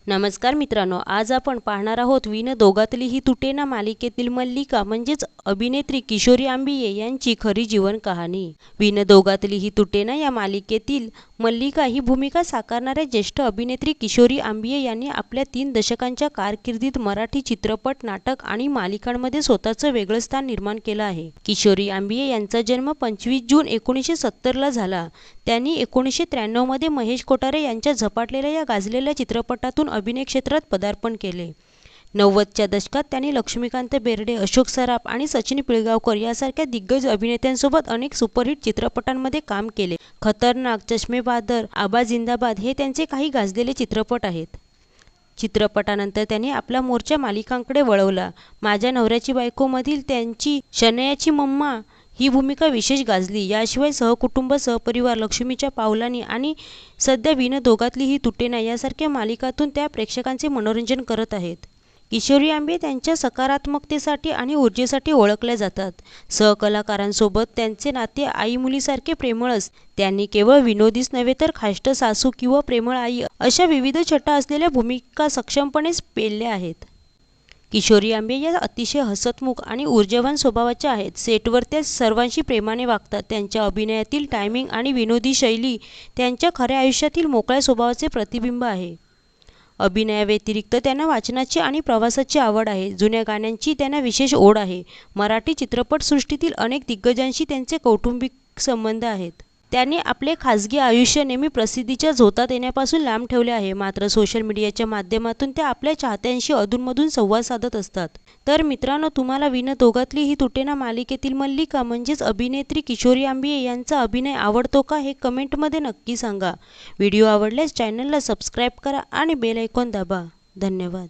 नमस्कार मित्रांनो, आज आपण पाहणार आहोत विण दोघातली ही तुटेना मालिकेतील मल्लिका म्हणजेच अभिनेत्री किशोरी आंबिये यांची खरी जीवन कहाणी। विण दोघातली ही तुटेना या मालिकेतील मल्लिका ही भूमिका साकारणाऱ्या ज्येष्ठ अभिनेत्री किशोरी आंबिये यांनी आपल्या 3 दशकांच्या कारकिर्दीत मराठी चित्रपट, नाटक आणि मालिकांमध्ये स्वतःचं वेगळं स्थान निर्माण केलं आहे। किशोरी आंबिये यांचा जन्म 25 जून 1970 ला झाला। त्यांनी 1993 मध्ये महेश कोठारे यांच्या झपाटलेल्या या गाजलेल्या चित्रपटातून अभिनय क्षेत्रात पदार्पण केले। 90च्या दशकात त्यांनी लक्ष्मीकांत बेर्डे, अशोक सराफ आणि सचिन पिळगावकर यासारख्या दिग्गज अभिनेत्यांसोबत अनेक सुपरहिट चित्रपटांमध्ये काम केले। खतरनाक, चष्मे बादर, आबा जिंदाबाद हे त्यांचे काही गाजलेले चित्रपट आहेत। चित्रपटानंतर त्यांनी आपला मोर्चा मालिकांकडे वळवला। माझ्या नवऱ्याची बायको मधील त्यांची शनैयाची मम्मा ही भूमिका विशेष गाजली। याशिवाय सहकुटुंब, सहपरिवार, लक्ष्मीच्या पावलांनी आणि सध्या विण दोघातली ही तुटेना यासारख्या मालिकांतून त्या प्रेक्षकांचे मनोरंजन करत आहेत। किशोरी आंबिये त्यांच्या सकारात्मकतेसाठी आणि ऊर्जेसाठी ओळखल्या जातात। सहकलाकारांसोबत त्यांचे नाते आई मुलीसारखे प्रेमळ असते। त्यांनी केवळ विनोदीच नव्हे तर खाष्ट सासू किंवा प्रेमळ आई अशा विविध छटा असलेल्या भूमिका सक्षमपणे पेलल्या आहेत। किशोरी आंबिये या अतिशय हसतमुख आणि ऊर्जावान स्वभावाच्या आहेत। सेटवर त्या सर्वांशी प्रेमाने वागतात। त्यांच्या अभिनयातील टायमिंग आणि विनोदी शैली त्यांच्या खऱ्या आयुष्यातील मोकळ्या स्वभावाचे प्रतिबिंब आहे। अभिनयाव्यतिरिक्त त्यांना वाचनाची आणि प्रवासाची आवड आहे। जुन्या गाण्यांची त्यांना विशेष ओढ आहे। मराठी चित्रपटसृष्टीतील अनेक दिग्गजांशी त्यांचे कौटुंबिक संबंध आहेत। त्यांनी आपले खासगी आयुष्य नेहमी प्रसिद्धीच्या झोतात येण्यापासून लांब ठेवले आहे। मात्र सोशल मीडियाच्या माध्यमातून त्या आपल्या चाहत्यांशी अधूनमधून संवाद साधत असतात। तर मित्रांनो, तुम्हाला विण दोघातली ही तुटेना मालिकेतील मल्लिका म्हणजेच अभिनेत्री किशोरी आंबिये यांचा अभिनय आवडतो का, हे कमेंटमध्ये नक्की सांगा। व्हिडिओ आवडल्यास चॅनलला सबस्क्राईब करा आणि बेल आयकॉन दाबा। धन्यवाद।